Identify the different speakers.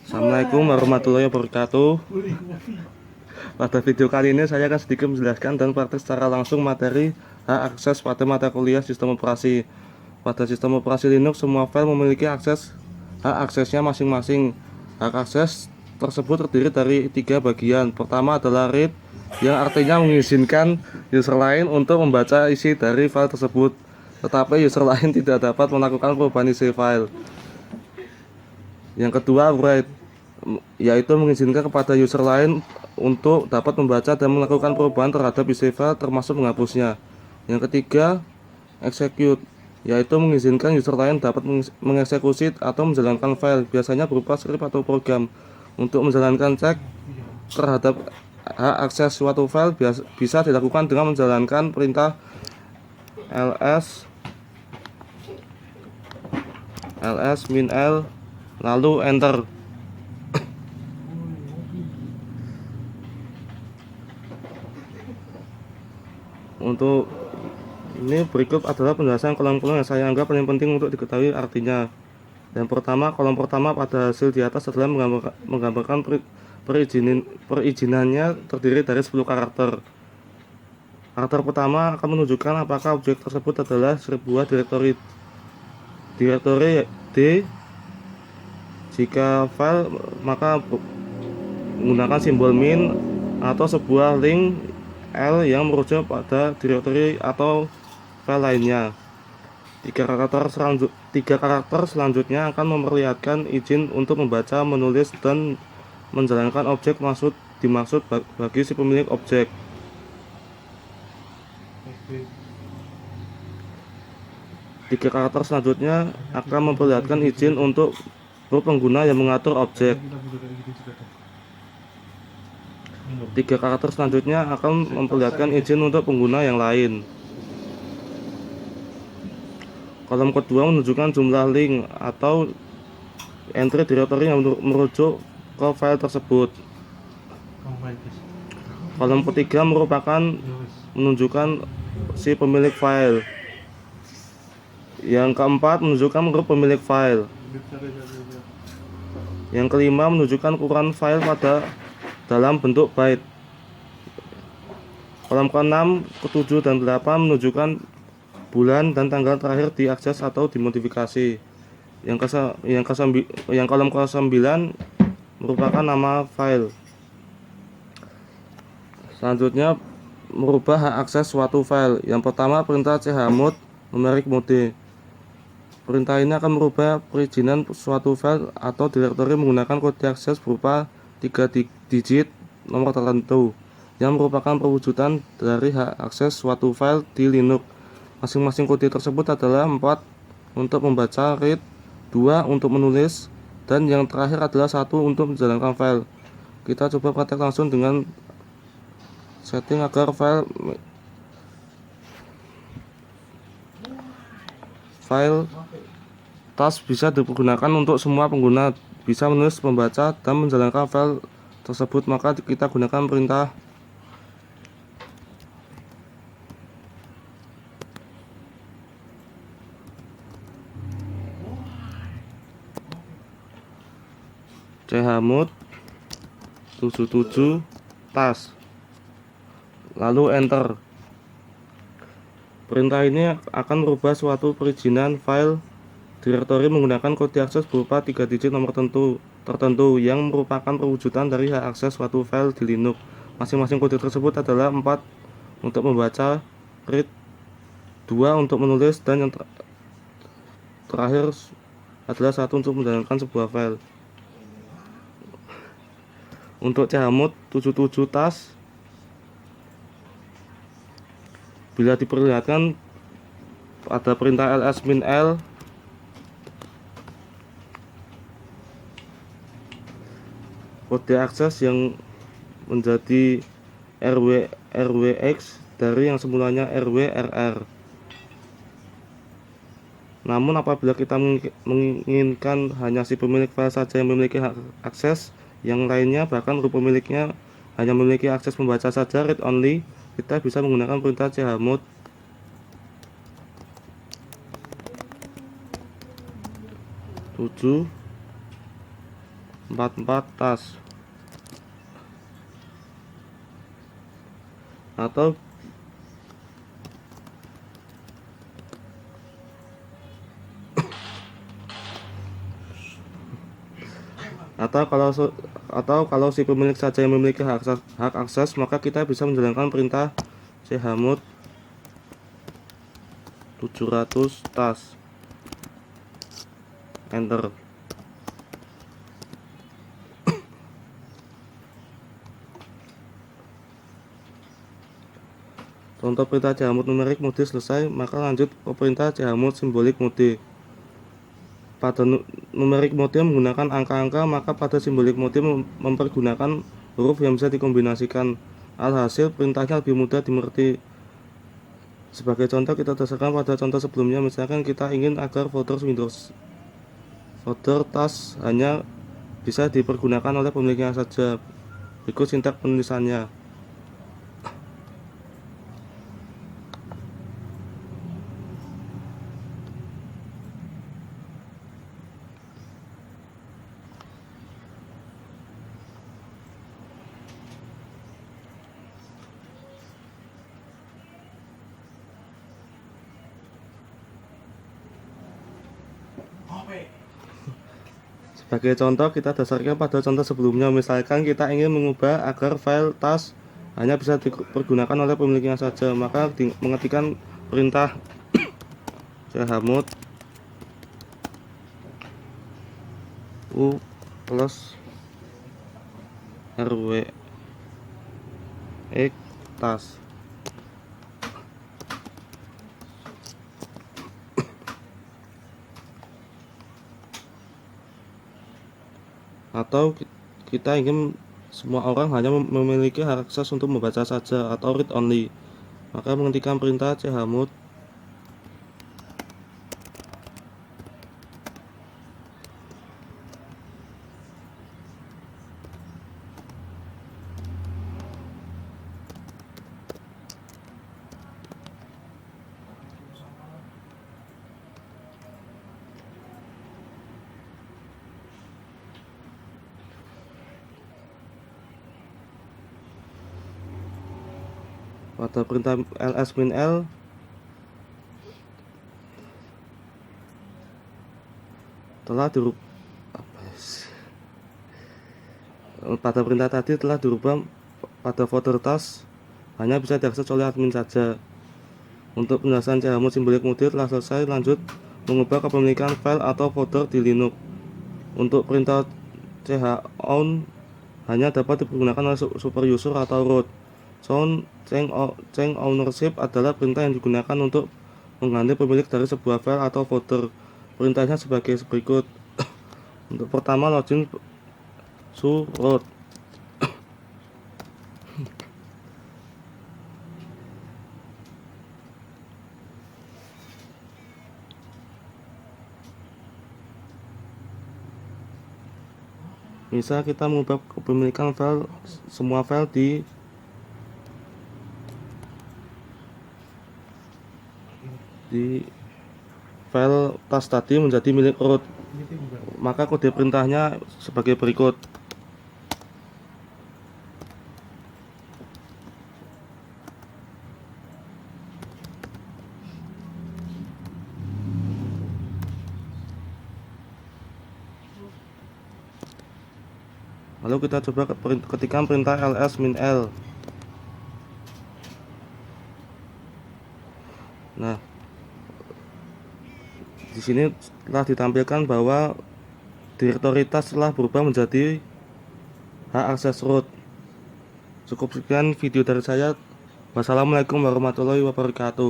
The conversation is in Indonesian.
Speaker 1: Assalamualaikum warahmatullahi wabarakatuh. Pada video kali ini saya akan sedikit menjelaskan dan praktik secara langsung materi hak akses pada mata kuliah sistem operasi. Pada sistem operasi Linux, semua file memiliki hak aksesnya masing-masing. Hak akses tersebut terdiri dari 3 bagian. Pertama adalah read, yang artinya mengizinkan user lain untuk membaca isi dari file tersebut, tetapi user lain tidak dapat melakukan perubahan isi file. Yang kedua, write, yaitu mengizinkan kepada user lain untuk dapat membaca dan melakukan perubahan terhadap isi file termasuk menghapusnya. Yang ketiga, execute, yaitu mengizinkan user lain dapat mengeksekusi atau menjalankan file, biasanya berupa script atau program. Untuk menjalankan cek terhadap hak akses suatu file bisa dilakukan dengan menjalankan perintah ls -l lalu enter. Untuk ini berikut adalah penjelasan kolom-kolom yang saya anggap paling penting untuk diketahui artinya. Yang pertama, kolom pertama pada hasil di atas adalah menggambarkan perizinannya terdiri dari 10 karakter. Karakter pertama akan menunjukkan apakah objek tersebut adalah sebuah direktori D. Jika file, maka menggunakan simbol min atau sebuah link L yang merujuk pada direktori atau file lainnya. Tiga karakter selanjutnya akan memperlihatkan izin untuk membaca, menulis, dan menjalankan objek dimaksud bagi si pemilik objek. Tiga karakter selanjutnya akan memperlihatkan izin untuk pengguna yang mengatur objek. Tiga karakter selanjutnya akan memperlihatkan izin untuk pengguna yang lain. Kolom kedua menunjukkan jumlah link atau entry directory yang merujuk ke file tersebut. Kolom ketiga merupakan menunjukkan si pemilik file. Yang keempat menunjukkan grup pemilik file. Yang kelima menunjukkan ukuran file dalam bentuk byte. Kolom ke-6, ke-7, dan 8 menunjukkan bulan dan tanggal terakhir diakses atau dimodifikasi. Yang kolom ke-9 merupakan nama file. Selanjutnya, merubah hak akses suatu file. Yang pertama, perintah chmod numerik mode. Perintah ini akan merubah perizinan suatu file atau direktori menggunakan kode akses berupa 3 digit nomor tertentu yang merupakan perwujudan dari hak akses suatu file di Linux. Masing-masing kode tersebut adalah 4 untuk membaca read, 2 untuk menulis, dan yang terakhir adalah 1 untuk menjalankan file. Kita coba praktek langsung dengan setting agar file task bisa digunakan untuk semua pengguna, bisa menulis, membaca, dan menjalankan file tersebut. Maka kita gunakan perintah chmod 77 task lalu enter. Perintah ini akan merubah suatu perizinan file direktori menggunakan kode akses berupa 3 digit nomor tertentu yang merupakan perwujudan dari hak akses suatu file di Linux. Masing-masing kode tersebut adalah 4 untuk membaca, read, 2 untuk menulis, dan yang terakhir adalah 1 untuk menjalankan sebuah file. Untuk chmod 77 task, bila diperlihatkan ada perintah ls -l kode akses yang menjadi rwx dari yang semulanya rwrr. Namun apabila kita menginginkan hanya si pemilik file saja yang memiliki hak akses, yang lainnya bahkan grup pemiliknya hanya memiliki akses membaca saja, read only, kita bisa menggunakan perintah chmod 7 44 tas. Atau kalau si pemilik saja yang memiliki hak akses, maka kita bisa menjalankan perintah chmod 700 tas, enter. Contoh perintah chmod numerik mode selesai, maka lanjut ke perintah chmod simbolik mode. Pada numerik mode menggunakan angka-angka, maka pada simbolik mode mempergunakan huruf yang bisa dikombinasikan. Alhasil perintahnya lebih mudah dimengerti. Sebagai contoh, kita dasarkan pada contoh sebelumnya. Misalkan kita ingin agar folder tas hanya bisa dipergunakan oleh pemiliknya saja. Berikut sintaks penulisannya. Sebagai contoh, kita dasarkan pada contoh sebelumnya. Misalkan kita ingin mengubah agar file tas hanya bisa dipergunakan oleh pemiliknya saja, maka mengetikkan perintah chmod u plus rw x tas. Atau kita ingin semua orang hanya memiliki hak akses untuk membaca saja atau read only, maka mengetikkan perintah chmod pada perintah ls-l pada perintah tadi telah dirubah pada folder tas hanya bisa diakses oleh admin saja. Untuk penjelasan chmod simbolik mode telah selesai. Lanjut mengubah kepemilikan file atau folder di Linux. Untuk perintah chown hanya dapat dipergunakan oleh super user atau root. Change ownership adalah perintah yang digunakan untuk mengganti pemilik dari sebuah file atau folder. Perintahnya sebagai berikut. Untuk pertama, login root. Misal kita mengubah kepemilikan file, semua file di file tas tadi menjadi milik root, maka kode perintahnya sebagai berikut. Lalu kita coba ketikkan perintah ls-l. Nah, di sini telah ditampilkan bahwa direktori tas telah berubah menjadi hak akses root. Cukup sekian video dari saya. Wassalamualaikum warahmatullahi wabarakatuh.